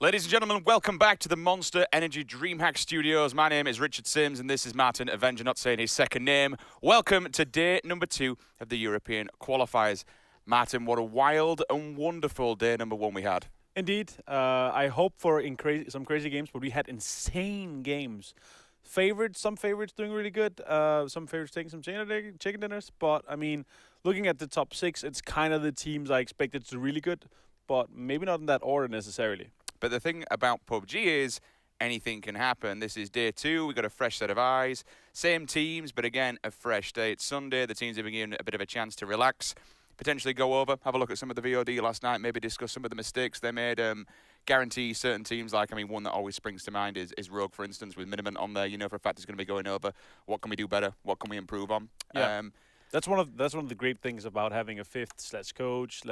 Ladies and gentlemen, welcome back to the Monster Energy DreamHack Studios. My name is Richard Sims, and this is Martin Avenger, not saying his second name. Welcome to day number 2 of the European qualifiers. Martin, what a wild and wonderful day number 1 we had. Indeed. I hope for some crazy games, but we had insane games. Some favorites doing really good. Some favorites taking some chicken dinners. But, I mean, looking at the top 6, it's kind of the teams I expected to do really good, but maybe not in that order necessarily. But the thing about Pubg is anything can happen. This is day 2. We've got a fresh set of eyes. Same teams, but again, a fresh day. It's Sunday. The teams have been given a bit of a chance to relax, potentially go over, have a look at some of the VOD last night, maybe discuss some of the mistakes they made. Guarantee certain teams, one that always springs to mind is Rogue, for instance, with Minimum on there. You know for a fact it's going to be going over. What can we do better? What can we improve on? Yeah. That's one of the great things about having a fifth/coach/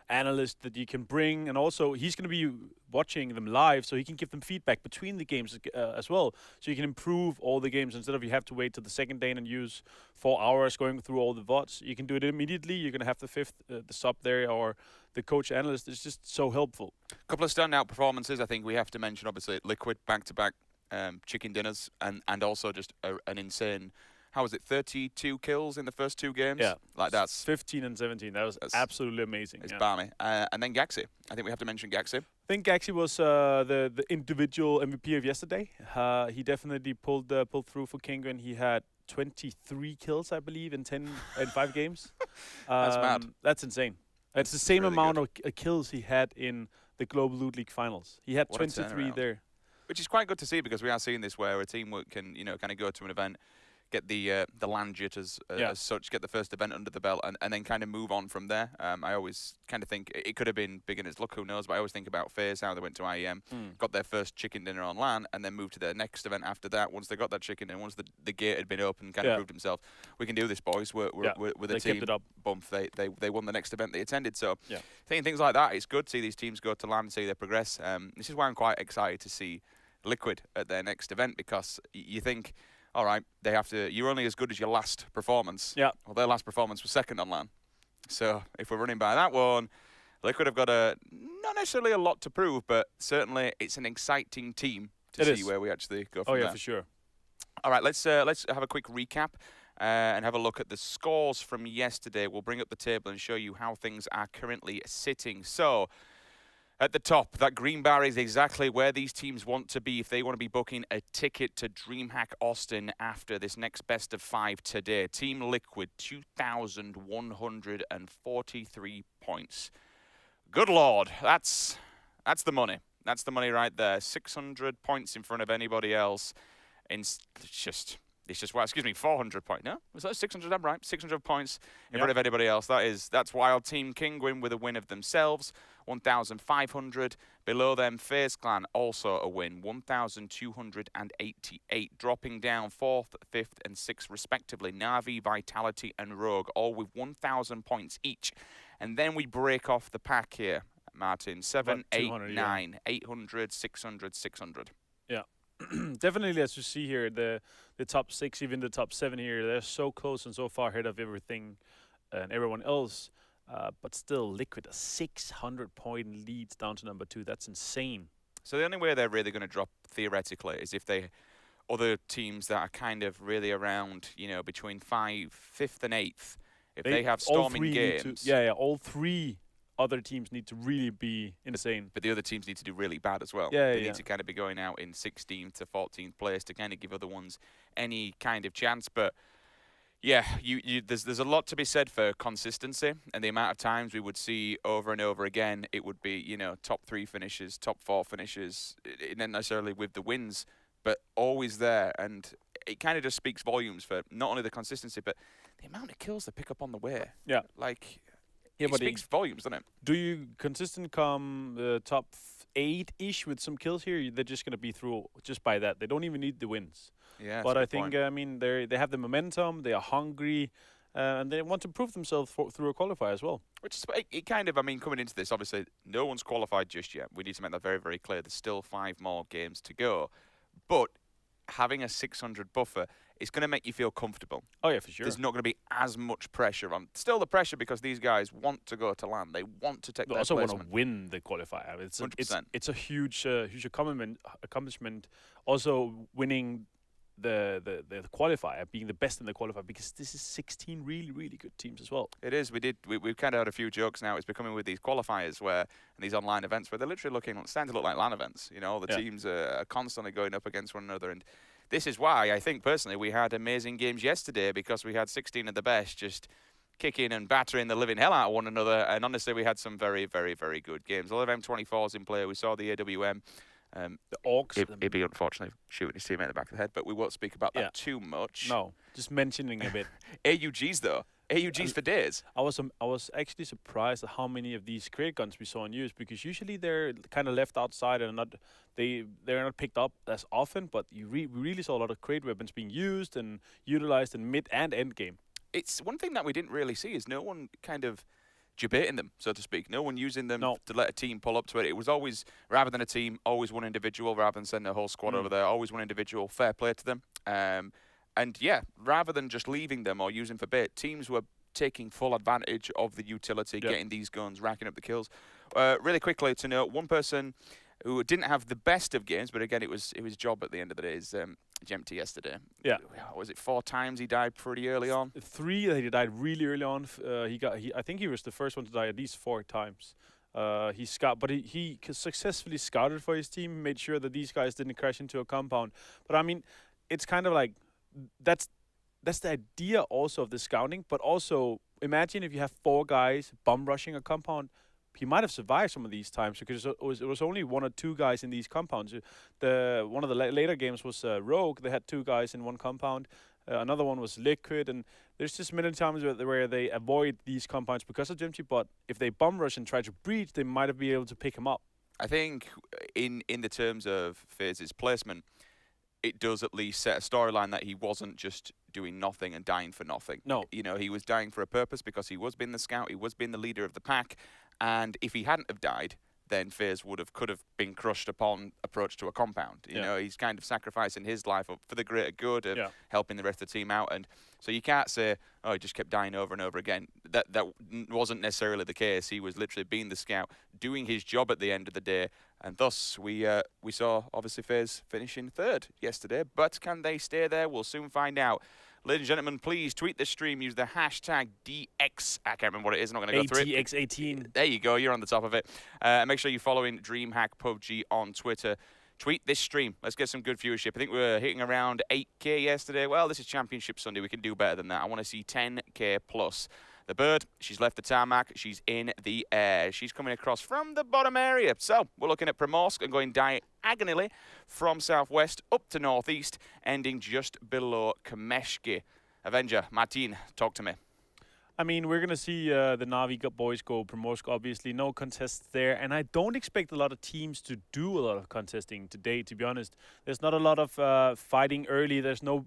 analyst that you can bring, and also he's going to be watching them live, so he can give them feedback between the games as well, so you can improve all the games instead of you have to wait till the second day and use 4 hours going through all the VODs. You can do it immediately. You're going to have the fifth, the sub there, or the coach analyst. It's just so helpful. A couple of standout performances. I think we have to mention, obviously, Liquid back-to-back chicken dinners, and also just an insane. How was it? 32 kills in the first 2 games? Yeah. That's 15 and 17. That's absolutely amazing. It's balmy. And then Gaxi. I think we have to mention Gaxi. I think Gaxi was the individual MVP of yesterday. He definitely pulled through for Penguin. He had 23 kills, I believe, in 5 games. That's mad. That's insane. It's the same really amount of kills he had in the Global Loot League finals. He had 23 there. Which is quite good to see, because we are seeing this where a team can, kind of go to an event, get the Landjit as such, get the first event under the belt, and then kind of move on from there. I always kind of think it could have been beginner's luck, who knows, but I always think about FaZe, how they went to IEM, got their first chicken dinner on LAN, and then moved to their next event after that. Once they got that chicken dinner, once the gate had been open, kind of proved himself, we can do this, boys. We're the team. Kept it up. Bump, they won the next event they attended. So thinking things like that, it's good to see these teams go to LAN and see they progress. This is why I'm quite excited to see Liquid at their next event, because you think, all right, you're only as good as your last performance. Yeah. Well, their last performance was second on LAN. So if we're running by that one, Liquid have got not necessarily a lot to prove, but certainly it's an exciting team to see where we actually go from there. Oh, yeah, for sure. All right, let's have a quick recap and have a look at the scores from yesterday. We'll bring up the table and show you how things are currently sitting. So, at the top, that green bar is exactly where these teams want to be if they want to be booking a ticket to DreamHack Austin after this next best of 5 today. Team Liquid, 2,143 points. Good Lord, that's the money. That's the money right there. 600 points in front of anybody else. It's just 400 points. No, was that 600? I'm right. 600 points in front of anybody else. That's wild. Team Penguin with a win of themselves, 1,500. Below them, FaZe Clan also a win, 1,288, dropping down 4th, 5th, and 6th respectively. Na'Vi, Vitality, and Rogue, all with 1,000 points each. And then we break off the pack here, Martin. 7, 8, 9, 800, 600, 600. Yeah. Definitely, as you see here, the top 6, even the top 7 here, they're so close and so far ahead of everything and everyone else. But still, Liquid, a 600-point lead down to number 2. That's insane. So the only way they're really going to drop, theoretically, is if other teams that are kind of really around, between 5th and 8th, if they have storming games. All 3 other teams need to really be insane. But the other teams need to do really bad as well. Yeah, they need to kind of be going out in 16th to 14th place to kind of give other ones any kind of chance. But yeah, there's a lot to be said for consistency, and the amount of times we would see over and over again, it would be, top 3 finishes, top 4 finishes, not necessarily with the wins, but always there. And it kind of just speaks volumes for not only the consistency, but the amount of kills they pick up on the way. Yeah. It speaks volumes, doesn't it? Do you consistent come top 8-ish with some kills here? They're just going to be through just by that. They don't even need the wins. Yeah, but I think, they have the momentum, they are hungry, and they want to prove themselves through a qualifier as well. Which is, coming into this, obviously, no one's qualified just yet. We need to make that very, very clear. There's still 5 more games to go. But having a 600 buffer, it's going to make you feel comfortable. Oh yeah, for sure. There's not going to be as much pressure on. Still the pressure because these guys want to go to LAN. They want to take They their also want placement. to win the qualifier. It's 100%. it's a huge accomplishment. Also winning the qualifier, being the best in the qualifier, because this is 16 really good teams as well. It is. We've kind of had a few jokes now. It's becoming with these qualifiers and these online events where they're literally starting to look like LAN events. You know, all the teams are constantly going up against one another, and this is why I think personally we had amazing games yesterday, because we had 16 of the best just kicking and battering the living hell out of one another. And honestly, we had some very good games. A lot of M24s in play. We saw the AWM. The Orcs. He'd be unfortunately shooting his teammate in the back of the head, but we won't speak about that too much. No, just mentioning a bit. AUGs though. AUGs for days. I was actually surprised at how many of these crate guns we saw in use, because usually they're kind of left outside and they're not picked up as often. But we really saw a lot of crate weapons being used and utilized in mid and end game. It's one thing that we didn't really see is no one kind of debating them, so to speak. No one using them to let a team pull up to it. It was always, rather than a team, always one individual, rather than sending a whole squad over there, always one individual. Fair play to them. And yeah, rather than just leaving them or using for bait, teams were taking full advantage of the utility, getting these guns, racking up the kills. Really quickly to note, one person who didn't have the best of games, but again, it was his job at the end of the day, is Gemty yesterday. Yeah. Was it 4 times he died pretty early on? 3 that he died really early on. I think he was the first one to die at least 4 times. He successfully scouted for his team, made sure that these guys didn't crash into a compound. But I mean, it's kind of like that's the idea also of the scouting. But also, imagine if you have 4 guys bomb rushing a compound. He might have survived some of these times, because it was only 1 or 2 guys in these compounds. One of the later games was Rogue. They had 2 guys in one compound. Another one was Liquid, and there's just many times where they avoid these compounds because of Gemty. But if they bomb rush and try to breach, they might have been able to pick him up. I think in the terms of FaZe's placement, it does at least set a storyline that he wasn't just doing nothing and dying for nothing. No. You know, he was dying for a purpose, because he was being the scout, he was being the leader of the pack, and if he hadn't have died, then FaZe could have been crushed upon approach to a compound. You know, he's kind of sacrificing his life up for the greater good of helping the rest of the team out. And so you can't say, oh, he just kept dying over and over again. That wasn't necessarily the case. He was literally being the scout, doing his job at the end of the day. And thus, we saw, obviously, FaZe finishing 3rd yesterday. But can they stay there? We'll soon find out. Ladies and gentlemen, please tweet this stream. Use the hashtag DX. I can't remember what it is. I'm not going to go through it. ATX18. There you go. You're on the top of it. Make sure you're following DreamHack Pubg on Twitter. Tweet this stream. Let's get some good viewership. I think we were hitting around 8K yesterday. Well, this is Championship Sunday. We can do better than that. I want to see 10K plus. The bird, she's left the tarmac. She's in the air. She's coming across from the bottom area. So we're looking at Primorsk and going diagonally from southwest up to northeast, ending just below Kameshki. Avenger, Martin, talk to me. I mean, we're going to see the Na'Vi boys go Primorsk, obviously. No contests there. And I don't expect a lot of teams to do a lot of contesting today, to be honest. There's not a lot of fighting early. There's no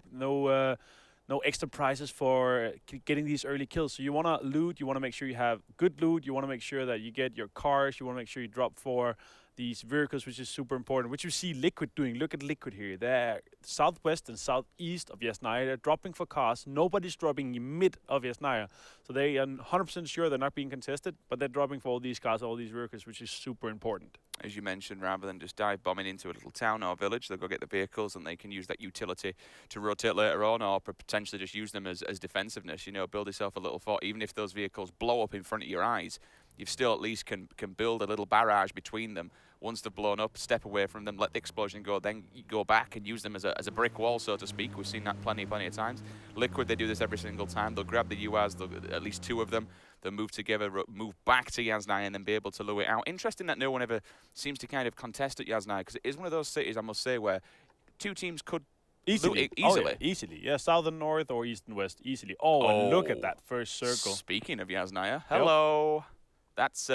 extra prizes for getting these early kills. So you want to loot. You want to make sure you have good loot. You want to make sure that you get your cars. You want to make sure you drop for these vehicles, which is super important, which you see Liquid doing. Look at Liquid here. They're southwest and southeast of Yasnaya. They're dropping for cars. Nobody's dropping in mid of Yasnaya. So they are 100% sure they're not being contested, but they're dropping for all these cars, all these vehicles, which is super important. As you mentioned, rather than just dive bombing into a little town or village, they'll go get the vehicles and they can use that utility to rotate later on, or potentially just use them as defensiveness. You know, build yourself a little fort. Even if those vehicles blow up in front of your eyes, you've still at least can build a little barrage between them. Once they've blown up, step away from them, let the explosion go, then you go back and use them as a brick wall, so to speak. We've seen that plenty of times. Liquid, they do this every single time. They'll grab the UAs, at least 2 of them. They'll move together, move back to Yasnaya, and then be able to lure it out. Interesting that no one ever seems to kind of contest at Yasnaya, because it is one of those cities, I must say, where 2 teams could easily. loot it easily. Oh, yeah, easily. Yeah, south and north or east and west, easily. Oh, and look at that first circle. Speaking of Yasnaya, hello. That's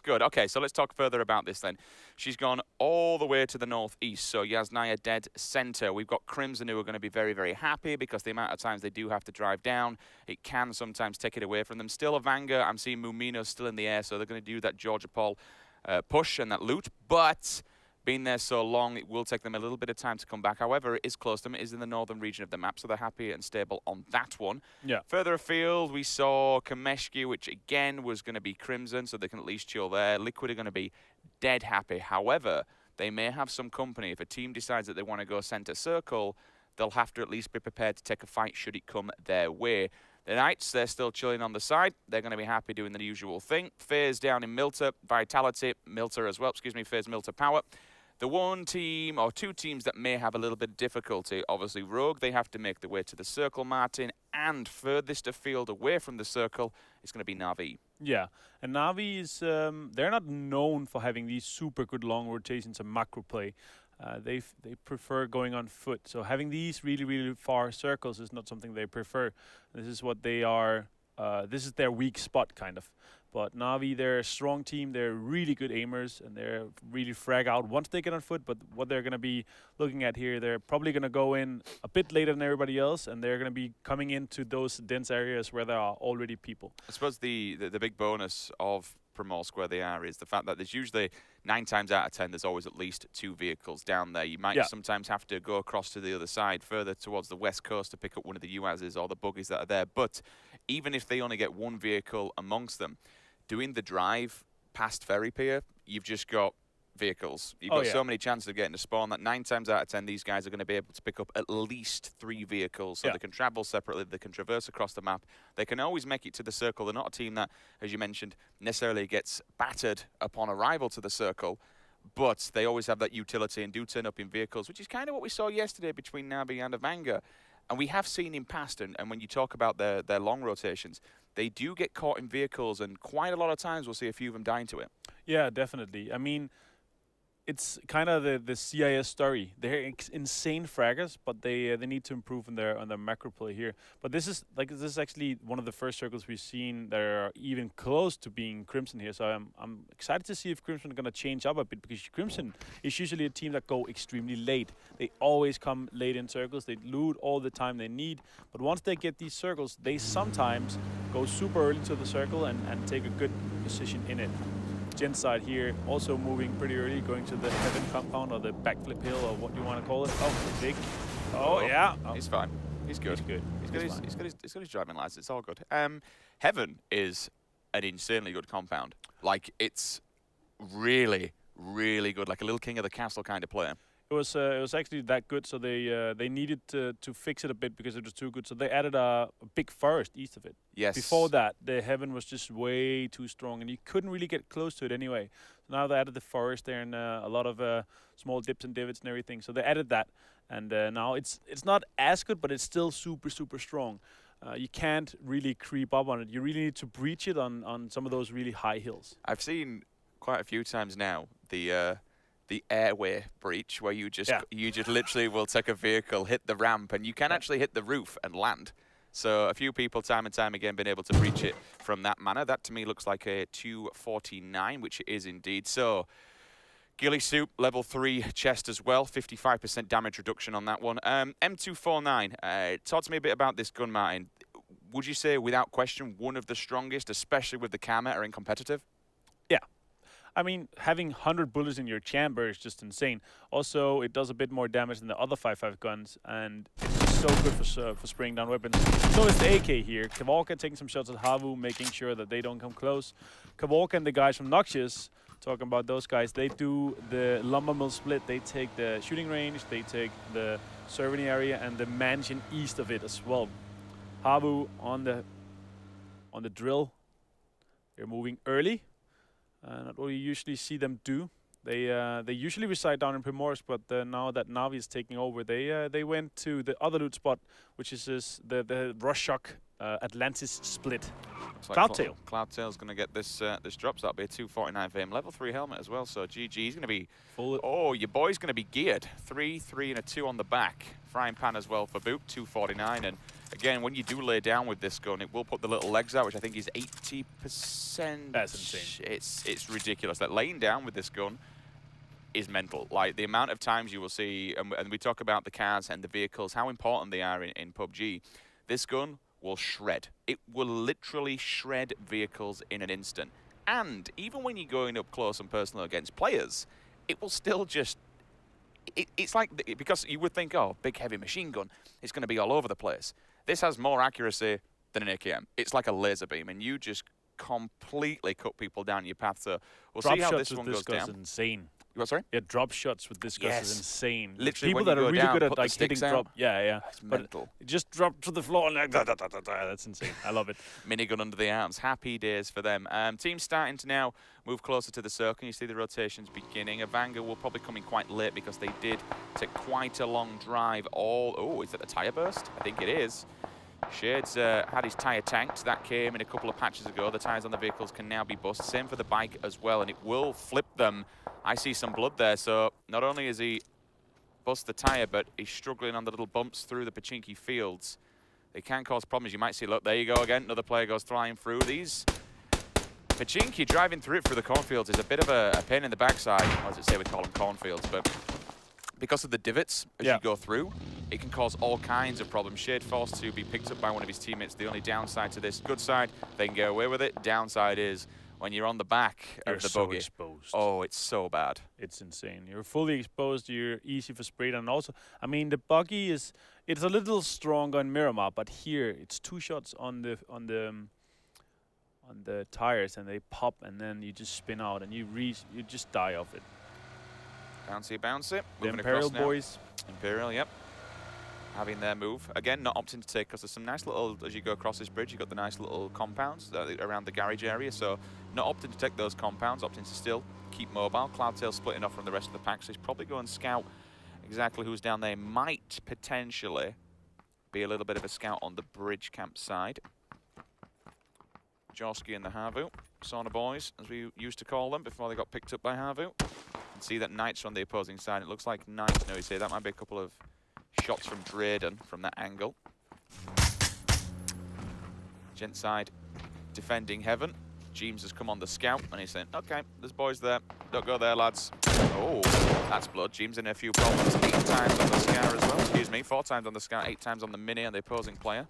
good. Okay, so let's talk further about this then. She's gone all the way to the northeast, so Yasnaya dead center. We've got Crimson who are going to be very happy, because the amount of times they do have to drive down, it can sometimes take it away from them. Still a Vanga. I'm seeing Mumino still in the air, so they're going to do that Georgia Paul push and that loot, but Being there so long, it will take them a little bit of time to come back. However, it is close to them. It is in the northern region of the map, so they're happy and stable on that one. Yeah. Further afield, we saw Kameshki, which again was going to be Crimson, so they can at least chill there. Liquid are going to be dead happy. However, they may have some company. If a team decides that they want to go center circle, they'll have to at least be prepared to take a fight should it come their way. The Knights, they're still chilling on the side. They're going to be happy doing the usual thing. FaZe down in Milter, Vitality, Milter as well, FaZe Milter Power. The one team, or two teams that may have a little bit of difficulty, obviously Rogue, they have to make their way to the circle, Martin, and furthest afield away from the circle is going to be Na'Vi. Yeah, and Na'Vi is, they're not known for having these super good long rotations and macro play. They prefer going on foot. So having these really, really far circles is not something they prefer. This is what they are, this is their weak spot, kind of. But Na'Vi, they're a strong team. They're really good aimers, and they're really frag out once they get on foot. But what they're going to be looking at here, they're probably going to go in a bit later than everybody else, and they're going to be coming into those dense areas where there are already people. I suppose the big bonus of Primorsk where they are is the fact that there's usually 9 times out of 10 there's always at least 2 vehicles down there. You might sometimes have to go across to the other side further towards the west coast to pick up one of the UAZs or the buggies that are there. But even if they only get 1 vehicle amongst them, doing the drive past Ferry Pier, you've just got vehicles. You've got so many chances of getting to spawn that 9 times out of 10 these guys are going to be able to pick up at least 3 vehicles, so they can travel separately, they can traverse across the map, they can always make it to the circle. They're not a team that, as you mentioned, necessarily gets battered upon arrival to the circle, but they always have that utility and do turn up in vehicles, which is kind of what we saw yesterday between Navi and Avanga. And we have seen in past, and when you talk about their long rotations, they do get caught in vehicles, and quite a lot of times we'll see a few of them die into it. Yeah, definitely. I mean, it's kind of the CIS story. They're insane fraggers, but they need to improve on their macro play here. But this is actually one of the first circles we've seen that are even close to being Crimson here. So I'm excited to see if Crimson are gonna change up a bit, because Crimson is usually a team that go extremely late. They always come late in circles. They loot all the time they need. But once they get these circles, they sometimes go super early to the circle and take a good position in it. Gen side here, also moving pretty early, going to the Heaven compound or the backflip hill or what you want to call it. Oh, big. Oh, yeah. Oh. He's fine. He's good. He's good. He's got his driving license. It's all good. Heaven is an insanely good compound. Like, it's really, really good. Like a little King of the Castle kind of player. It was actually that good, so they needed to fix it a bit because it was too good. So they added a big forest east of it. Yes. Before that, the Heaven was just way too strong, and you couldn't really get close to it anyway. So now they added the forest there and a lot of small dips and divots and everything. So they added that, and now it's not as good, but it's still super, super strong. You can't really creep up on it. You really need to breach it on some of those really high hills. I've seen quite a few times now the airway breach where you just literally will take a vehicle, hit the ramp, and you can actually hit the roof and land. So a few people time and time again been able to breach it from that manner. That to me looks like a 249, which it is indeed. So ghillie suit, level 3 chest as well, 55% damage reduction on that one. M249, talk to me a bit about this gun, Martin. Would you say, without question, one of the strongest, especially with the car meta in competitive? Yeah. I mean, having 100 bullets in your chamber is just insane. Also, it does a bit more damage than the other 5.5 guns, and it's just so good for spraying down weapons. So is the AK here. Kavalka taking some shots at Havu, making sure that they don't come close. Kavalka and the guys from Noxious, talking about those guys, they do the lumber mill split. They take the shooting range, they take the serving area, and the mansion east of it as well. Havu on the drill. They're moving early. Not what you usually see them do. They usually reside down in Primorsk, but now that Na'Vi is taking over, they went to the other loot spot, which is the Rush-Shock Atlantis split. Like Cloudtail. Cloudtail's going to get this drop, so that'll be a 249 for him. Level 3 helmet as well, so GG. He's going to be... Oh, your boy's going to be geared. 3, 3, and a 2 on the back. Frying pan as well for Boop, 249. And again, when you do lay down with this gun, it will put the little legs out, which I think is 80%. That's insane. It's ridiculous. That laying down with this gun is mental. Like, the amount of times you will see, and we talk about the cars and the vehicles, how important they are in PUBG. This gun will shred. It will literally shred vehicles in an instant. And even when you're going up close and personal against players, it will still just... It's like, because you would think, oh, big heavy machine gun, it's going to be all over the place. This has more accuracy than an AKM. It's like a laser beam, and you just completely cut people down your path. So we'll Drop see how shots this with one goes down. Is insane. What, sorry? Yeah, drop shots with this gun is insane. Literally, people when that you are go really down, good at put the like hitting sticks out. drop. Yeah. It's But mental. just drop to the floor and like that's insane. I love it. Minigun under the arms. Happy days for them. Teams starting to now move closer to the circle. You see the rotations beginning. Avanga will probably come in quite late because they did take quite a long drive. Oh, is that a tyre burst? I think it is. Shades had his tyre tanked. That came in a couple of patches ago. The tyres on the vehicles can now be bust. Same for the bike as well, and it will flip them. I see some blood there, so not only is he bust the tyre, but he's struggling on the little bumps through the Pachinki fields. They can cause problems. You might see, look, there you go again. Another player goes flying through these. Pachinki driving through it through the cornfields is a bit of a pain in the backside. Or as I say, we call them cornfields, but because of the divots as you go through, it can cause all kinds of problems. Shade forced to be picked up by one of his teammates. The only downside to this, good side, they can get away with it. Downside is when you're on the back of the buggy. Exposed. Oh, it's so bad. It's insane. You're fully exposed. You're easy for spray down. And also, I mean, the buggy it's a little stronger in Miramar, but here it's 2 shots on the tires, and they pop, and then you just spin out, and you just die off it. Bouncy, bouncy. The Moving Imperial across now. boys. Imperial, yep. Having their move. Again, not opting to take, because there's some nice little, as you go across this bridge, you've got the nice little compounds around the garage area, so not opting to take those compounds, opting to still keep mobile. Cloudtail splitting off from the rest of the pack, so he's probably going to scout exactly who's down there. Might potentially be a little bit of a scout on the bridge camp side. Joski and the Havu, Sauna boys, as we used to call them before they got picked up by Havu. You can see that Knight's on the opposing side. It looks like Knight, no, you see, that might be a couple of shots from Drayden from that angle. Gent side defending heaven. James has come on the scout and he's saying, okay, there's boys there. Don't go there, lads. Oh, that's blood. James in a few problems. 8 times on the scout as well. Excuse me, 4 times on the scout, 8 times on the mini and the opposing player.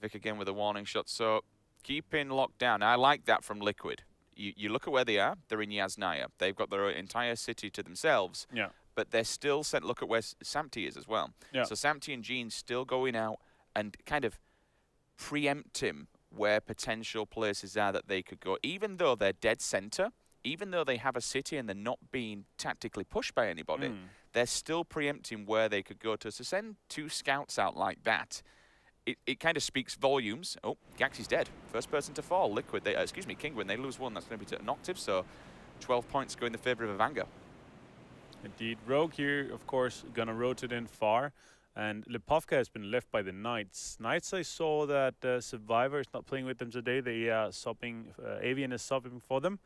Vic again with a warning shot. So keeping locked down. I like that from Liquid. You look at where they are. They're in Yasnaya. They've got their entire city to themselves. Yeah. But they're still sent. Look at where Samty is as well. Yeah. So Samty and Gene still going out and kind of preempt him where potential places are that they could go. Even though they're dead center, even though they have a city and they're not being tactically pushed by anybody, they're still preempting where they could go to. So send 2 scouts out like that. It kind of speaks volumes. Oh, Gaxy's dead. First person to fall. Liquid, excuse me, Kingwin, they lose 1. That's going to be to an octave, so 12 points go in the favor of Avanga. Indeed. Rogue here, of course, gonna rotate in far. And Lipovka has been left by the Knights. Knights, I saw that Survivor is not playing with them today. They are subbing, Avian is subbing for them.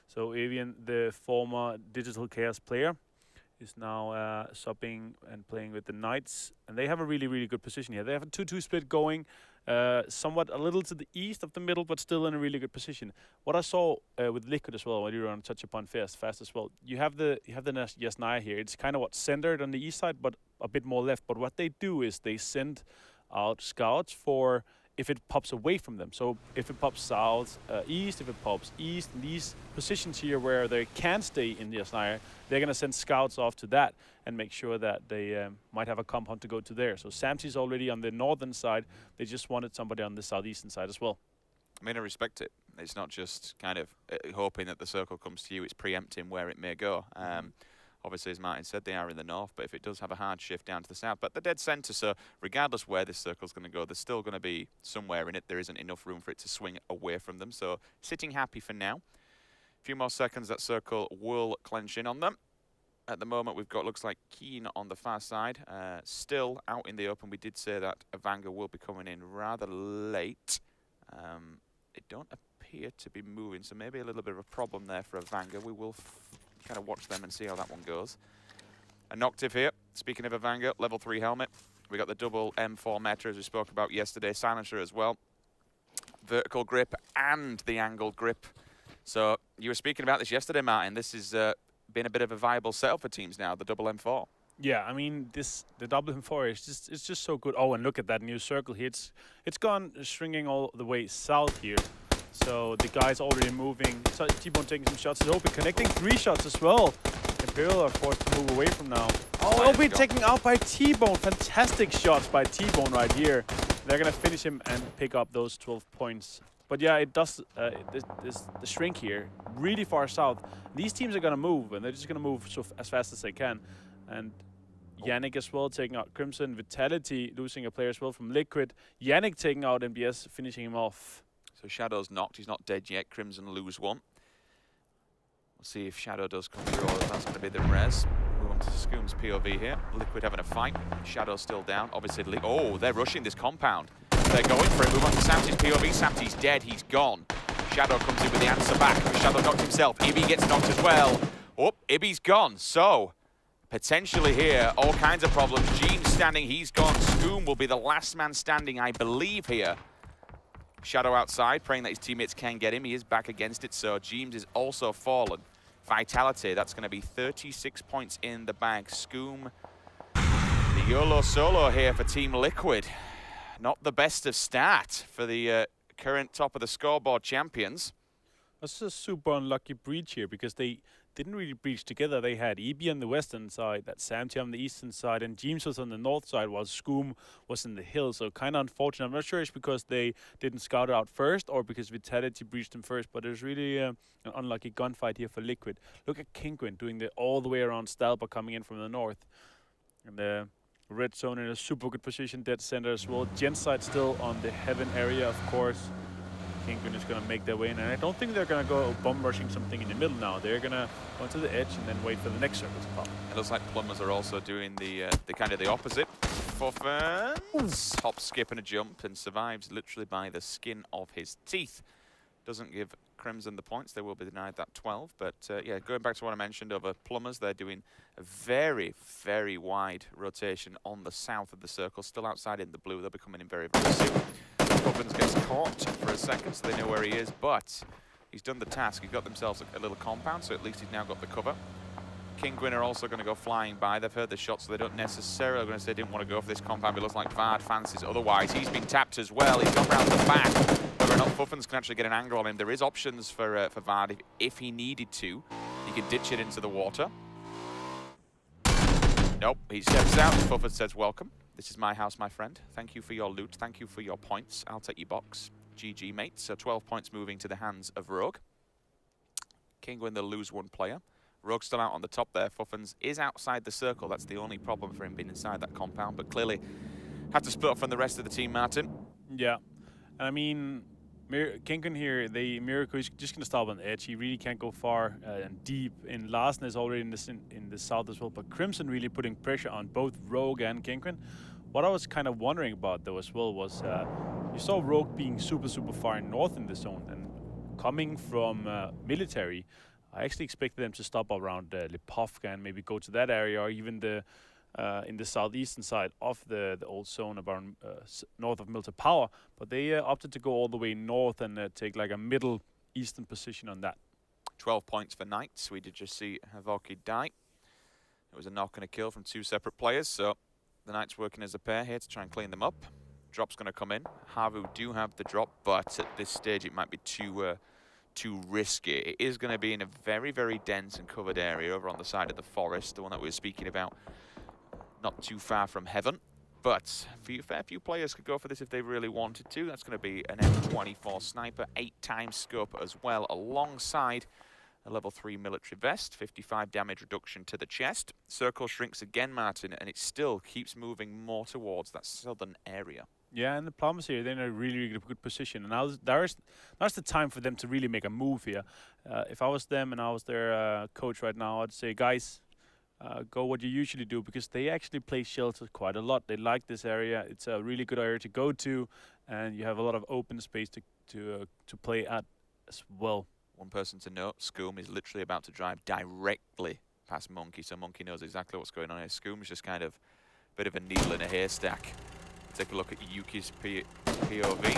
So Avian, the former Digital Chaos player, is now subbing and playing with the Knights. And they have a really, really good position here. They have a 2-2 split going, somewhat a little to the east of the middle, but still in a really good position. What I saw with Liquid as well, what you want to touch upon fast as well, you have the Yasnaya here. It's kind of what centered on the east side, but a bit more left. But what they do is they send out scouts for if it pops away from them. So if it pops south, east, if it pops east, in these positions here where they can stay in the Yasnaya, they're going to send scouts off to that and make sure that they might have a compound to go to there. So Samty's already on the northern side. They just wanted somebody on the southeastern side as well. I mean, I respect it. It's not just kind of hoping that the circle comes to you. It's preempting where it may go. Obviously, as Martin said, they are in the north, but if it does have a hard shift down to the south, but the dead centre, so regardless where this circle's going to go, there's still going to be somewhere in it. There isn't enough room for it to swing away from them, so sitting happy for now. A few more seconds, that circle will clench in on them. At the moment, we've got, looks like, Keen on the far side, still out in the open. We did say that Avanga will be coming in rather late. It don't appear to be moving, so maybe a little bit of a problem there for Avanga. We will kind of watch them and see how that one goes. An octave here. Speaking of Avanga, level 3 helmet. We got the double M4 Metra as we spoke about yesterday. Silencer as well. Vertical grip and the angled grip. So you were speaking about this yesterday, Martin. This has been a bit of a viable setup for teams now, the double M4. Yeah, I mean, the double M4 is it's just so good. Oh, and look at that new circle here. It's gone stringing all the way south here. So the guy's already moving. So T-Bone taking some shots. Is open, connecting 3 shots as well. Imperial are forced to move away from now. Oh, Obi taken out by T-Bone. Fantastic shots by T-Bone right here. They're gonna finish him and pick up those 12 points. But yeah, it does. The shrink here, really far south. These teams are gonna move, and they're just gonna move as fast as they can. And Yannick as well taking out Crimson. Vitality losing a player as well from Liquid. Yannick taking out MBS, finishing him off. So Shadow's knocked. He's not dead yet. Crimson lose 1. We'll see if Shadow does come through, or if that's going to be the res. Move on to Scoom's POV here. Liquid having a fight. Shadow's still down. Obviously, they're rushing this compound. They're going for it. Move on to Samti's POV. Samti's dead. He's gone. Shadow comes in with the answer back. Shadow knocked himself. Ibby gets knocked as well. Oh, Ibby's gone. So, potentially here, all kinds of problems. Jean standing. He's gone. Scoom will be the last man standing, I believe, here. Shadow outside, praying that his teammates can get him. He is back against it, so Jeems is also fallen. Vitality, that's going to be 36 points in the bag. Scoom, the YOLO solo here for Team Liquid. Not the best of start for the current top of the scoreboard champions. That's a super unlucky breach here, because they didn't really breach together. They had EB on the western side, that Samti on the eastern side, and Jeems was on the north side, while Scoom was in the hill. So kind of unfortunate. I'm not sure it's because they didn't scout it out first, or because Vitality breached them first, but there's really an unlucky gunfight here for Liquid. Look at Kinguin doing the all the way around Stalber coming in from the north. And the red zone in a super good position, dead center as well. Genside still on the heaven area, of course. Kinguin is going to make their way in, and I don't think they're going to go bomb rushing something in the middle now. They're going to go to the edge and then wait for the next circle to pop. It looks like Plumbers are also doing the kind of the opposite. Fuffens, hop, skip, and a jump, and survives literally by the skin of his teeth. Doesn't give Crimson the points. They will be denied that 12. But yeah, going back to what I mentioned over Plumbers, they're doing a very, very wide rotation on the south of the circle. Still outside in the blue. They'll be coming in very, very soon. Puffins gets caught for a second, so they know where he is, but he's done the task. He's got themselves a little compound, so at least he's now got the cover. Kinguin are also going to go flying by. They've heard the shot, so they don't necessarily going to say they didn't want to go for this compound. It looks like Vard fancies otherwise. He's been tapped as well. He's gone round the back. Whether or not Puffins can actually get an angle on him, there is options for Vard if he needed to. He can ditch it into the water. Nope, he steps out. Puffins says, welcome. This is my house, my friend. Thank you for your loot. Thank you for your points. I'll take your box. GG, mate. So 12 points moving to the hands of Rogue. Kinguin, they'll lose 1 player. Rogue's still out on the top there. Fuffens is outside the circle. That's the only problem for him being inside that compound. But clearly, had to split up from the rest of the team, Martin. Yeah. I mean, Kinguin here, Miracle is just going to stop on the edge. He really can't go far and deep. And Larsen is already in the south as well. But Crimson really putting pressure on both Rogue and Kinguin. What I was kind of wondering about, though, as well, was you saw Rogue being super, super far north in the zone. And coming from military, I actually expected them to stop around Lipovka and maybe go to that area, or even the in the southeastern side of the old zone around north of Milton Power. But they opted to go all the way north and take like a middle eastern position on that. 12 points for Knights. We did just see Havoki die. It was a knock and a kill from 2 separate players, so the Knights working as a pair here to try and clean them up. Drop's going to come in. Havu do have the drop, but at this stage it might be too risky. It is going to be in a very, very dense and covered area over on the side of the forest, the one that we were speaking about, not too far from heaven. But a fair few players could go for this if they really wanted to. That's going to be an M24 sniper, 8x scope as well, alongside a level 3 military vest, 55 damage reduction to the chest. Circle shrinks again, Martin, and it still keeps moving more towards that southern area. Yeah, and the Plumbers here, they're in a really, really good position. And now's the time for them to really make a move here. If I was them and I was their coach right now, I'd say, guys, go what you usually do, because they actually play shelter quite a lot. They like this area. It's a really good area to go to, and you have a lot of open space to play at as well. One person to note, Scoom is literally about to drive directly past Monkey, so Monkey knows exactly what's going on here. Scoom's just kind of a bit of a needle in a haystack. Take a look at Yuki's POV.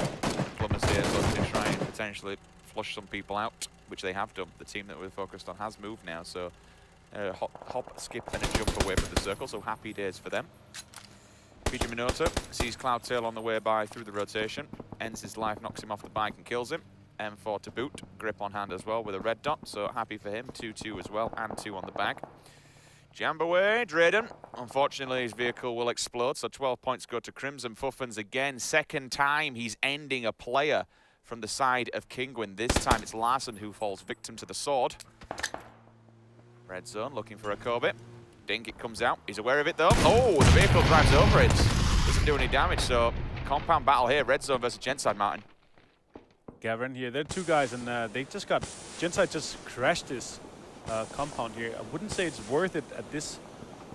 Plumbers here looking to try and potentially flush some people out, which they have done. The team that we're focused on has moved now, so hop, skip, and a jump away from the circle, so happy days for them. PG Minoto sees Cloudtail on the way by through the rotation, ends his life, knocks him off the bike and kills him. M4 to boot. Grip on hand as well with a red dot, so happy for him. 2-2 as well, and 2 on the bag. Jamb away, Drayden. Unfortunately, his vehicle will explode, so 12 points go to Crimson. Fuffens again, second time he's ending a player from the side of Kingwin. This time it's Larson who falls victim to the sword. Red zone looking for a Kobe. Dink, it comes out. He's aware of it though. Oh, the vehicle drives over it. Doesn't do any damage, so compound battle here. Red zone versus Genside, Martin. Gavin here, there are 2 guys, and they just got... Genside just crashed this compound here. I wouldn't say it's worth it at this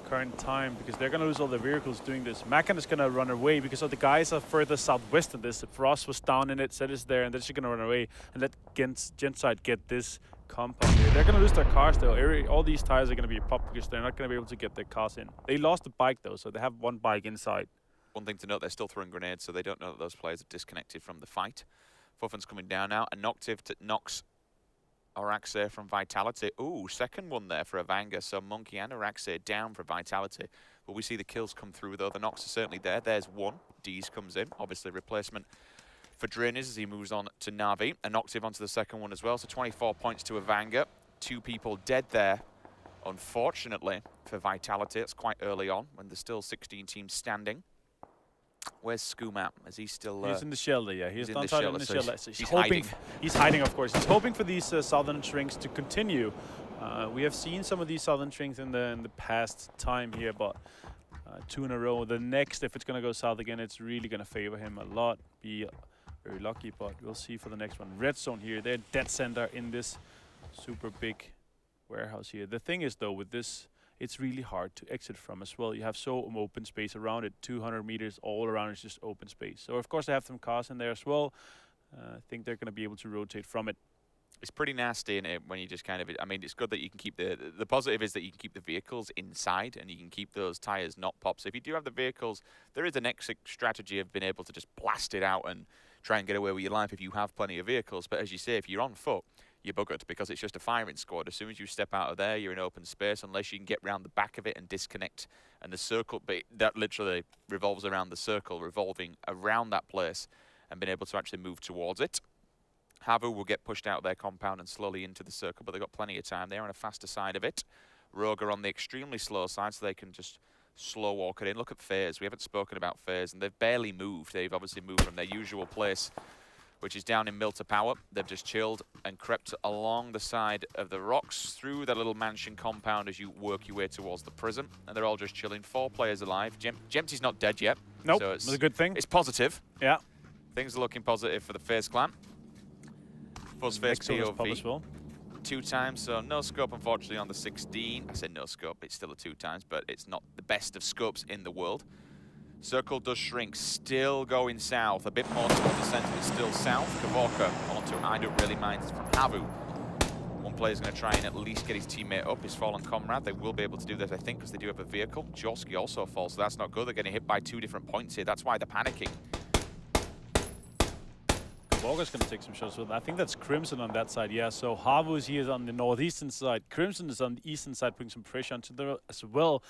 current time, because they're going to lose all their vehicles doing this. Makan is going to run away because of the guys are further southwest than this. Frost was down in it, Zed is there, and they're just going to run away and let Genside get this compound here. They're going to lose their cars though. All these tires are going to be popped because they're not going to be able to get their cars in. They lost the bike though, so they have 1 bike inside. One thing to note, they're still throwing grenades, so they don't know that those players are disconnected from the fight. Fuffen's coming down now. A Noctiv to knocks Araxe from Vitality. Ooh, second one there for Avanga. So Monkey and Araxe down for Vitality. But we see the kills come through though. The knocks are certainly there. There's 1. Dees comes in. Obviously replacement for Drainers as he moves on to Navi. A Noctiv onto the second one as well. So 24 points to Avanga. 2 people dead there, unfortunately, for Vitality. It's quite early on when there's still 16 teams standing. Where's Skoom at? Is he still... he's in the shelter, yeah. He's in the shelter. shelter. He's hoping. He's hiding, of course. He's hoping for these southern shrinks to continue. We have seen some of these southern shrinks in the past time here, but 2 in a row. The next, if it's going to go south again, it's really going to favor him a lot. Be very lucky, but we'll see for the next one. Red zone here. They're dead center in this super big warehouse here. The thing is, though, with this... it's really hard to exit from as well. You have so open space around it. 200 meters all around is just open space. So of course they have some cars in there as well. I think they're going to be able to rotate from it. It's pretty nasty in it when you just kind of... I mean, it's good that you can keep the positive is that you can keep the vehicles inside and you can keep those tires not pop. So if you do have the vehicles, there is an exit strategy of being able to just blast it out and try and get away with your life if you have plenty of vehicles. But as you say, if you're on foot, you're buggered because it's just a firing squad. As soon as you step out of there, you're in open space unless you can get round the back of it and disconnect. And the circle, but that literally revolves around the circle, revolving around that place and being able to actually move towards it. Havu will get pushed out of their compound and slowly into the circle, but they've got plenty of time. They're on a faster side of it. Rogue are on the extremely slow side, so they can just slow walk it in. Look at FaZe. We haven't spoken about FaZe, and they've barely moved. They've obviously moved from their usual place, which is down in Milter Power. They've just chilled and crept along the side of the rocks through that little mansion compound as you work your way towards the prison. And they're all just chilling. 4 players alive. Jempty's not dead yet. Nope, so that's a good thing. It's positive. Yeah. Things are looking positive for the FaZe clan. Fuzz FaZe POV. As well. 2 times, so no scope unfortunately on the 16. I said no scope, it's still a 2 times, but it's not the best of scopes in the world. Circle does shrink, still going south. A bit more towards the center, it's still south. Kavorka onto I don't really mind from Havu. One player's going to try and at least get his teammate up, his fallen comrade. They will be able to do that, I think, because they do have a vehicle. Jorski also falls, so that's not good. They're getting hit by 2 different points here. That's why they're panicking. Kavorka's going to take some shots with. I think that's Crimson on that side, yeah. So Havu is here on the northeastern side. Crimson is on the eastern side, putting some pressure onto them as well.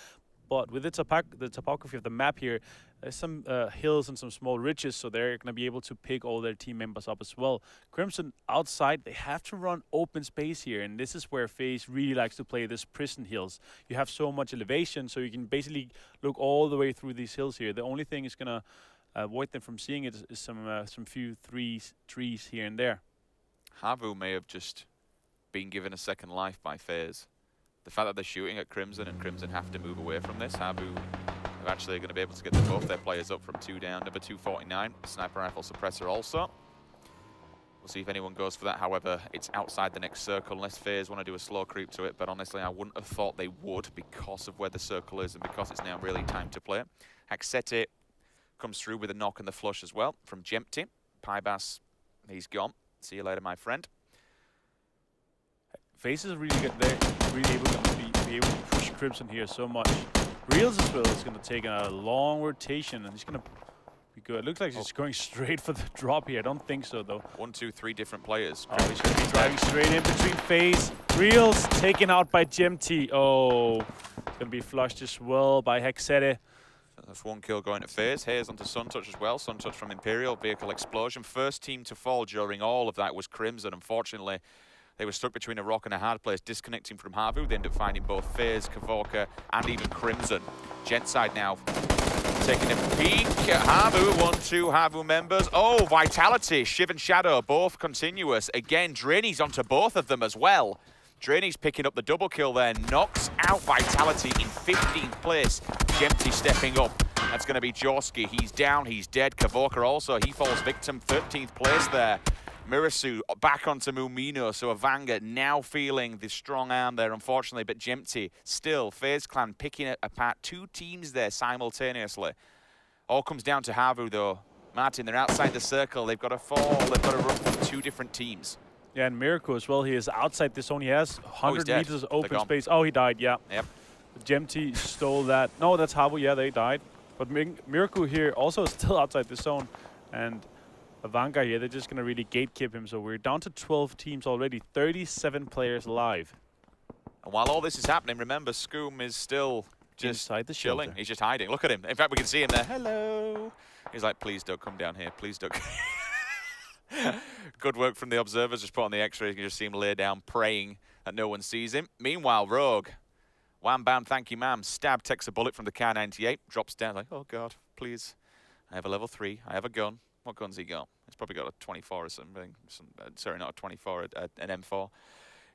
But with the topography of the map here, there's some hills and some small ridges, so they're going to be able to pick all their team members up as well. Crimson outside, they have to run open space here, and this is where FaZe really likes to play this prison hills. You have so much elevation, so you can basically look all the way through these hills here. The only thing is going to avoid them from seeing it is some few trees here and there. Havu may have just been given a second life by FaZe. The fact that they're shooting at Crimson and Crimson have to move away from this, Havu are actually going to be able to get both their players up from 2 down. Number 249, sniper rifle suppressor also. We'll see if anyone goes for that. However, it's outside the next circle unless FaZe want to do a slow creep to it. But honestly, I wouldn't have thought they would because of where the circle is and because it's now really time to play. Haxete comes through with a knock and the flush as well from Jempty. Pybas, he's gone. See you later, my friend. FaZe is really good. They're really able to be able to push Crimson here so much. Reels as well is going to take a long rotation and he's going to be good. It looks like he's going straight for the drop here. I don't think so though. 1, 2, 3 different players. Oh, he's going to be driving straight in between FaZe. Reels taken out by Jempty. Oh, it's going to be flushed as well by Haxete. That's one kill going to FaZe. Hayes onto Suntouch as well. Suntouch from Imperial. Vehicle explosion. First team to fall during all of that was Crimson. Unfortunately, they were stuck between a rock and a hard place, disconnecting from Havu. They ended up finding both FaZe, Kavoka, and even Crimson. Gent side now taking a peek at Havu. 1-2 Havu members. Oh, Vitality, Shiv and Shadow, both continuous. Again, Drainy's onto both of them as well. Drainy's picking up the double kill there, knocks out Vitality in 15th place. Jempty stepping up. That's going to be Jorski. He's down, he's dead. Kavoka also, he falls victim, 13th place there. Mirasu back onto Mumino, so Avanga now feeling the strong arm there, unfortunately, but Jempty still, FaZe Clan picking it apart. Two teams there simultaneously. All comes down to Havu though. Martin, they're outside the circle. They've got to fall. They've got to run from two different teams. Yeah, and Miracle as well. He is outside the zone. He has 100 meters open space. Oh, he died, yeah. Yep. Jempty stole that. No, that's Havu. Yeah, they died. But Miracle here also is still outside the zone. And Avanga here, they're just going to really gatekeep him. So we're down to 12 teams already. 37 players live. And while all this is happening, remember, Scoom is still just inside the chilling. shelter. He's just hiding. Look at him. In fact, we can see him there. Hello. He's like, please don't come down here. Please don't. Good work from the observers. Just put on the X-ray. You can just see him lay down, praying that no one sees him. Meanwhile, Rogue, wham bam, thank you, ma'am. Stab takes a bullet from the Kar 98, drops down like, oh God, please. I have a level 3. I have a gun. What gun's he got? He's probably got a 24 or something. Sorry, not a 24, an M4.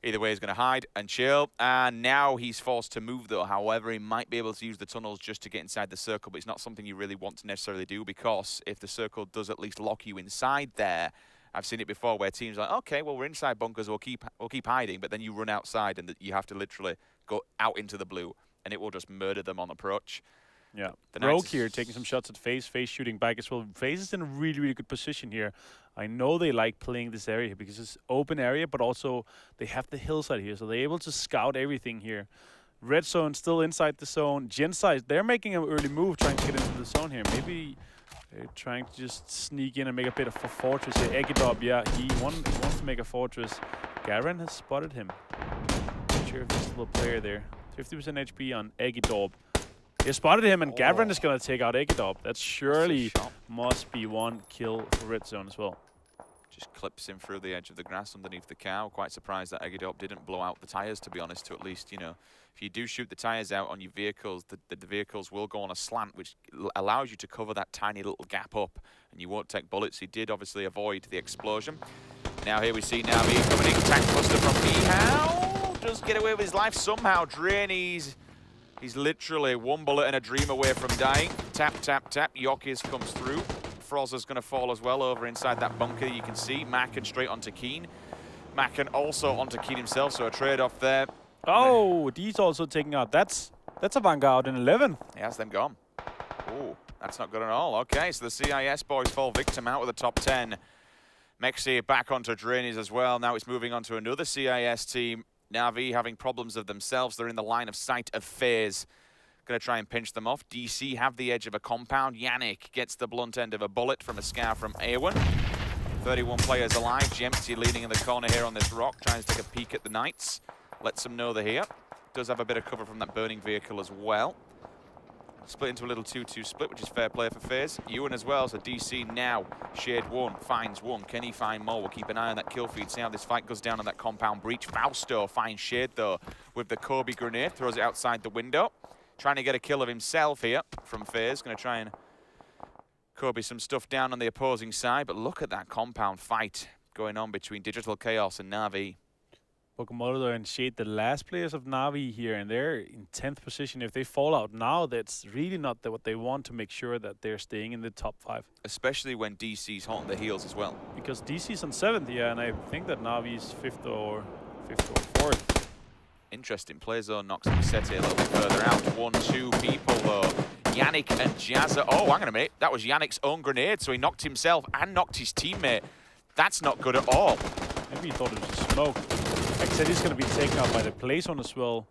Either way, he's going to hide and chill. And now he's forced to move, though. However, he might be able to use the tunnels just to get inside the circle, but it's not something you really want to necessarily do, because if the circle does at least lock you inside there, I've seen it before where teams are like, okay, well, we're inside bunkers, we'll keep hiding, but then you run outside and you have to literally go out into the blue, and it will just murder them on approach. Yeah, Rogue here taking some shots at FaZe. FaZe shooting back as well. FaZe is in a really, really good position here. I know they like playing this area because it's open area, but also they have the hillside here, so they're able to scout everything here. Red zone still inside the zone. Gen side, they're making an early move trying to get into the zone here. Maybe they're trying to just sneak in and make a bit of a fortress here. Egidob, yeah, he wants to make a fortress. Garen has spotted him. Not sure if there's still a player there. 50% HP on Egidob. He spotted him, and Gavin is going to take out Egidob. That surely must be one kill for Red Zone as well. Just clips him through the edge of the grass underneath the cow. Quite surprised that Egidob didn't blow out the tyres, to be honest, to at least, you know, if you do shoot the tyres out on your vehicles, the vehicles will go on a slant, which allows you to cover that tiny little gap up, and you won't take bullets. He did obviously avoid the explosion. Now here we see Navi coming in, tank buster from Mihao. Does get away with his life somehow. Drainy's. He's literally one bullet and a dream away from dying. Tap, tap, tap. Yokis comes through. Frozer's going to fall as well over inside that bunker. You can see Macken straight onto Keen. Macken also onto Keen himself, so a trade-off there. Oh, D's also taking out. That's a Vanguard in 11. He has them gone. Oh, that's not good at all. Okay, so the CIS boys fall victim out of the top 10. Mexi back onto Drainies as well. Now it's moving on to another CIS team. Na'Vi having problems of themselves. They're in the line of sight of FaZe. Going to try and pinch them off. DC have the edge of a compound. Yannick gets the blunt end of a bullet from a scar from Awen. 31 players alive. Jempty leading in the corner here on this rock. Trying to take a peek at the Knights. Lets them know they're here. Does have a bit of cover from that burning vehicle as well. Split into a little 2-2 split, which is fair play for FaZe. Ewan as well, so DC now. Shade one, finds one. Can he find more? We'll keep an eye on that kill feed, see how this fight goes down on that compound breach. Fausto finds Shade though with the Kobe grenade, throws it outside the window. Trying to get a kill of himself here from FaZe. Going to try and Kobe some stuff down on the opposing side, but look at that compound fight going on between Digital Chaos and Na'Vi. Pokemoto and Shade, the last players of Na'Vi here, and they're in 10th position. If they fall out now, that's really not what they want, to make sure that they're staying in the top 5. Especially when DC's hot on the heels as well. Because DC's on 7th, yeah, and I think that Na'Vi's 5th or 4th. Interesting. Play zone knocks Seti a little bit further out. 1-2 people though. Yannick and Jazza. Oh, hang on a minute. That was Yannick's own grenade, so he knocked himself and knocked his teammate. That's not good at all. Maybe he thought it was a smoke. Like I said, he's going to be taken out by the play zone as well.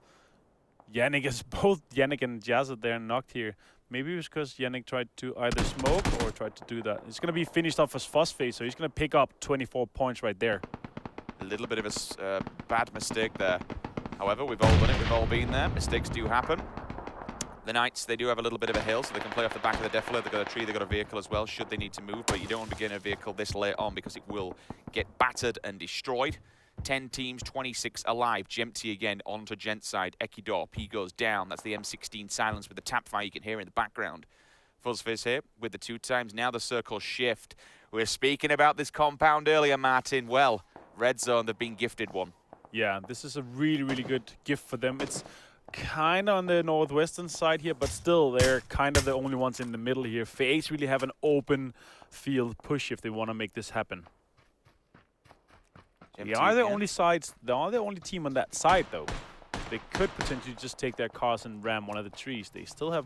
Yannick is both Yannick and Jazza there knocked here. Maybe it was because Yannick tried to either smoke or tried to do that. It's going to be finished off as Phosphate, so he's going to pick up 24 points right there. A little bit of a bad mistake there. However, we've all done it. We've all been there. Mistakes do happen. The Knights, they do have a little bit of a hill, so they can play off the back of the Defiler. They've got a tree, they've got a vehicle as well, should they need to move. But you don't want to be getting a vehicle this late on because it will get battered and destroyed. 10 teams, 26 alive. Jempty again onto Gent side. Ekidor, P goes down. That's the M16 silence with the tap fire you can hear in the background. Fuzzfizz here with the 2 times. Now the circle shift. We were speaking about this compound earlier, Martin. Well, red zone, they've been gifted one. Yeah, this is a really, really good gift for them. It's kind of on the northwestern side here, but still, they're kind of the only ones in the middle here. FaZe really have an open field push if they want to make this happen. They are the only sides. They are the only team on that side, though. They could potentially just take their cars and ram one of the trees. They still have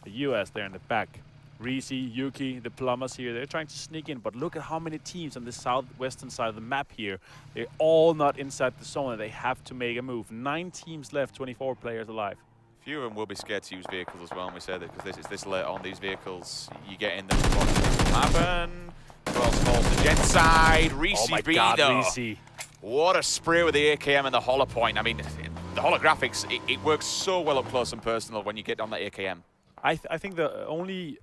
the US there in the back. Reese, Yuki, the Plumbers here. They're trying to sneak in, but look at how many teams on the southwestern side of the map here. They're all not inside the zone, and they have to make a move. 9 teams left, 24 players alive. Few of them will be scared to use vehicles as well, and we said that because this late on, these vehicles, you get in them to watch things happen. Cross falls to Gent side. Reese Oh my B, God, though. Reese. What a spray with the AKM and the hollow point. I mean, the holographics, it works so well up close and personal when you get on the AKM. I think the only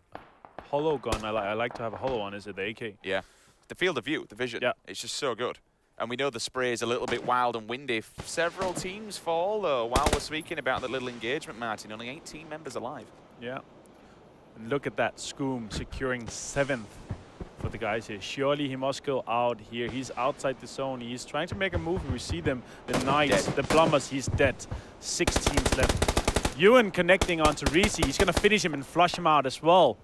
hollow gun I like to have a hollow on is the AK. Yeah. The field of view, the vision. Yeah. It's just so good. And we know the spray is a little bit wild and windy. Several teams fall, though, while we're speaking about that little engagement, Martin. Only 18 members alive. Yeah. And look at that. Scoom securing 7th for the guys here. Surely he must go out here. He's outside the zone. He's trying to make a move. We see them. The Knights, the Plumbers, he's dead. 6 teams left. Ewan connecting onto Reese. He's going to finish him and flush him out as well.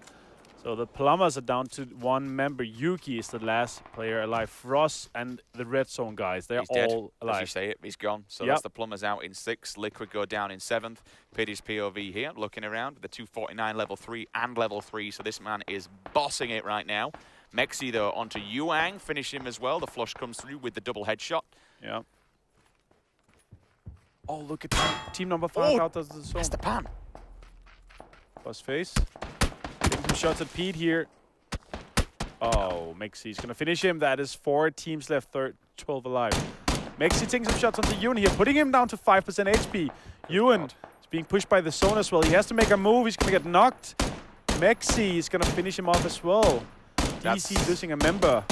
So the Plumbers are down to 1 member. Yuki is the last player alive. Frost and the red zone guys, they're all alive. As you say it, he's gone. So that's the Plumbers out in 6th. Liquid go down in 7th. Piddy's POV here, looking around. The 249 level 3 and level 3. So this man is bossing it right now. Mexi, though, onto Yuang. Finish him as well. The flush comes through with the double headshot. Yeah. Oh, look at that. Team number 5 out of the zone. That's the pan. Plus face. Taking some shots at Pete here. Oh, Mexi's gonna finish him. That is 4 teams left, 12 alive. Mexi taking some shots onto Ewan here, putting him down to 5% HP. Ewan is being pushed by the zone as well. He has to make a move. He's gonna get knocked. Mexi is gonna finish him off as well. DC losing a member.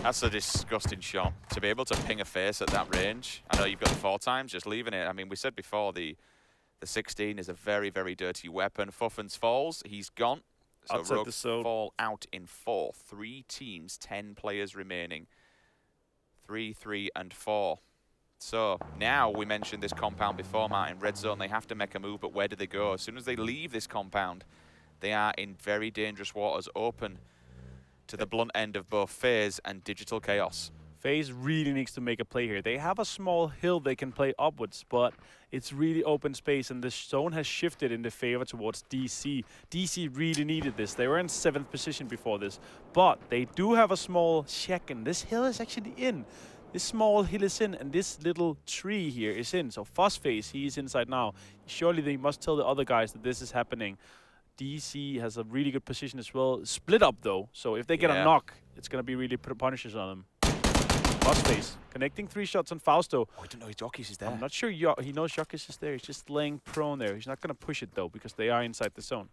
That's a disgusting shot. To be able to ping a face at that range. I know you've got the 4 times, just leaving it. I mean, we said before the 16 is a very, very dirty weapon. Fuffens falls. He's gone. So Rogues fall out in 4. 3 teams, 10 players remaining. 3, 3, and 4. So now we mentioned this compound before, Martin. Red zone, they have to make a move, but where do they go? As soon as they leave this compound, they are in very dangerous waters, open to the blunt end of both FaZe and Digital Chaos. FaZe really needs to make a play here. They have a small hill they can play upwards, but it's really open space, and the zone has shifted in the favor towards DC. DC really needed this. They were in 7th position before this, but they do have a small shack, and this hill is actually in. This small hill is in, and this little tree here is in. So Fuzzface, he is inside now. Surely they must tell the other guys that this is happening. DC has a really good position as well. Split up, though, so if they get a knock, it's going to be really punishes on them. Fuzzface connecting 3 shots on Fausto. Oh, I don't know if Jockeys is there. I'm not sure he knows Jockeys is there. He's just laying prone there. He's not going to push it, though, because they are inside the zone.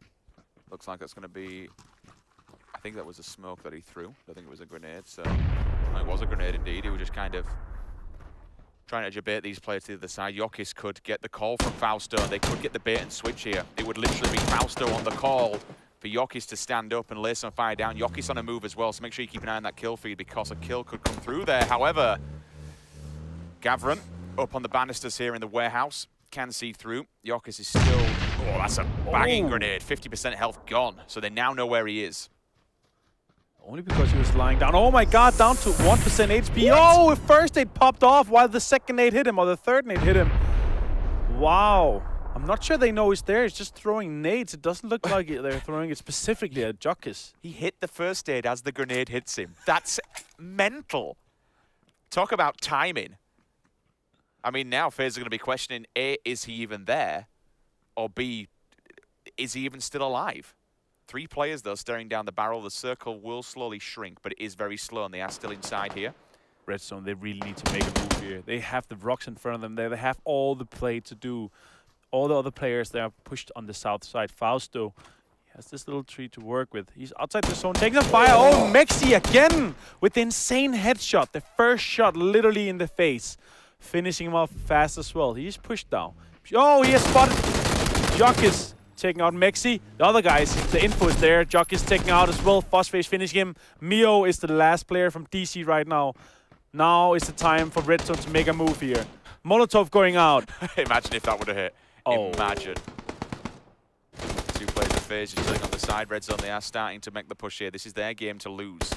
Looks like that's going to be... I think that was a smoke that he threw. I think it was a grenade, so... It was a grenade indeed. He was just kind of trying to debate these players to the other side. Jockeys could get the call from Fausto. They could get the bait and switch here. It would literally be Fausto on the call for Jockeys to stand up and lay some fire down. Jockeys on a move as well, so make sure you keep an eye on that kill feed because a kill could come through there. However, Gavron up on the banisters here in the warehouse can see through. Jockeys is still... Oh, that's a banging grenade. 50% health gone, so they now know where he is. Only because he was lying down. Oh my God, down to 1% HP. Oh, first nade popped off while the second nade hit him, or the third nade hit him. Wow. I'm not sure they know he's there. He's just throwing nades. It doesn't look like they're throwing it specifically at Jockeys. He hit the first nade as the grenade hits him. That's mental. Talk about timing. I mean, now FaZe are going to be questioning, A, is he even there? Or B, is he even still alive? 3 players, though, staring down the barrel. The circle will slowly shrink, but it is very slow, and they are still inside here. Red zone, they really need to make a move here. They have the rocks in front of them there. They have all the play to do. all the other players they are pushed on the south side. Fausto has this little tree to work with. He's outside the zone, taking the fire. Oh, Mexi again with the insane headshot. The first shot literally in the face. Finishing him off fast as well. He's pushed down. Oh, he has spotted Jock is taking out Mexi. The other guys, the info is there. Jock is taking out as well. Phosphate finishing him. Mio is the last player from DC right now. Now is the time for Red Zone to make a move here. Molotov going out. Imagine if that would have hit. Oh. Imagine. Two players of FaZe just chilling on the side. Red Zone, they are starting to make the push here. This is their game to lose.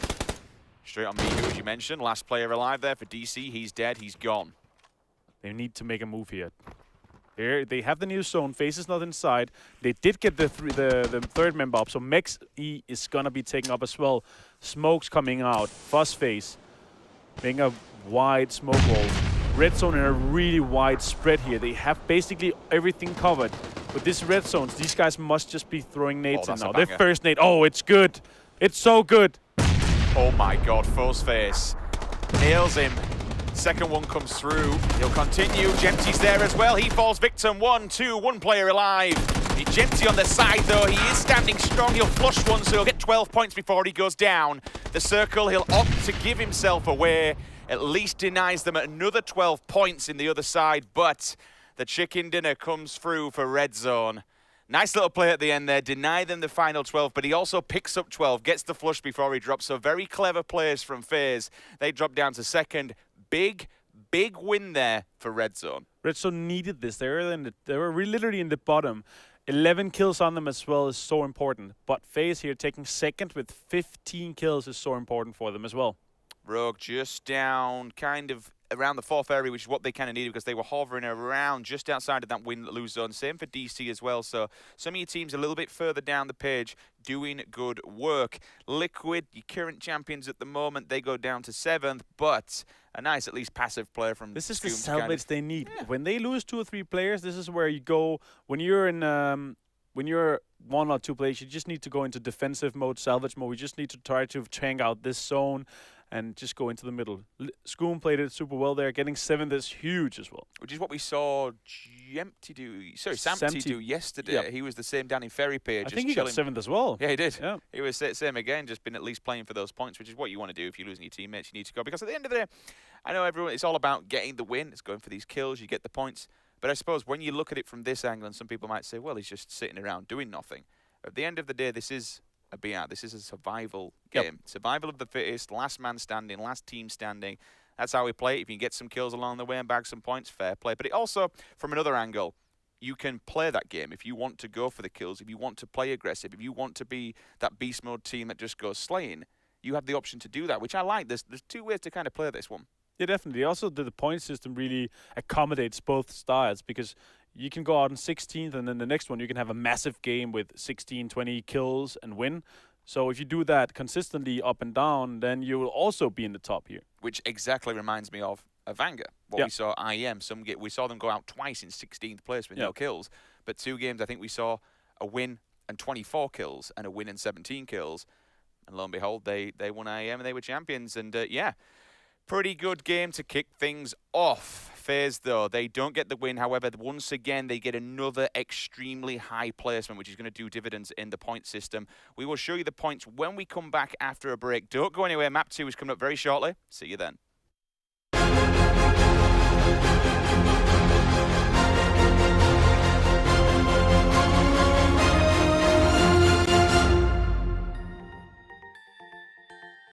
Straight on Miku, as you mentioned. Last player alive there for DC. He's dead. He's gone. They need to make a move here. Here they have the new zone. FaZe is not inside. They did get the third member up, so Mex E is gonna be taken up as well. Smoke's coming out. Phosphate making a wide smoke wall. Red Zone in a really wide spread here. They have basically everything covered. With this red zones, these guys must just be throwing nades in now. Their first nade. Oh, it's good. It's so good. Oh my god, Phosphate nails him. Second one comes through. He'll continue. Gempty's there as well. He falls victim. 1-2, one player alive. Gempty on the side though. He is standing strong. He'll flush one, so he'll get 12 points before he goes down. The circle, he'll opt to give himself away. At least denies them another 12 points in the other side, but the chicken dinner comes through for Red Zone. Nice little play at the end there. Deny them the final 12, but he also picks up 12, gets the flush before he drops. So very clever players from FaZe. They drop down to second. Big win there for Red Zone. Red Zone needed this. They were literally in the bottom. 11 kills on them as well is so important. But FaZe here taking second with 15 kills is so important for them as well. Rogue just down kind of around the fourth area, which is what they kind of needed because they were hovering around just outside of that win-lose zone. Same for DC as well. So some of your teams a little bit further down the page doing good work. Liquid, your current champions at the moment, they go down to 7th, but a nice at least passive player from This is Scoom the salvage they need. Yeah. When they lose 2 or 3 players, this is where you go. When you're in when you're 1 or 2 players, you just need to go into defensive mode, salvage mode. We just need to try to tank out this zone and just go into the middle. Scoom played it super well there. Getting 7th is huge as well. Which is what we saw Samty do yesterday. Yep. He was the same down in Ferry Pier. I think he got 7th as well. Yeah, he did. Yeah. He was same again, just been at least playing for those points, which is what you want to do if you're losing your teammates. You need to go. Because at the end of the day, I know everyone, it's all about getting the win. It's going for these kills. You get the points. But I suppose when you look at it from this angle, and some people might say, well, he's just sitting around doing nothing. At the end of the day, this is a BR. This is a survival game. Yep. Survival of the fittest, last man standing, last team standing. That's how we play it. If you can get some kills along the way and bag some points, fair play. But it also, from another angle, you can play that game if you want to go for the kills, if you want to play aggressive, if you want to be that beast mode team that just goes slaying, you have the option to do that, which I like. There's 2 ways to kind of play this one. Yeah, definitely. Also, the point system really accommodates both styles because you can go out in 16th and then the next one you can have a massive game with 16, 20 kills and win. So if you do that consistently up and down, then you will also be in the top here. Which exactly reminds me of Vanga. What we saw IEM. We saw them go out twice in 16th place with no kills. But 2 games, I think we saw a win and 24 kills and a win and 17 kills. And lo and behold, they won IEM and they were champions. And yeah, pretty good game to kick things off. FaZe, though, they don't get the win. However, once again, they get another extremely high placement, which is going to do dividends in the point system. We will show you the points when we come back after a break. Don't go anywhere. Map 2 is coming up very shortly. See you then.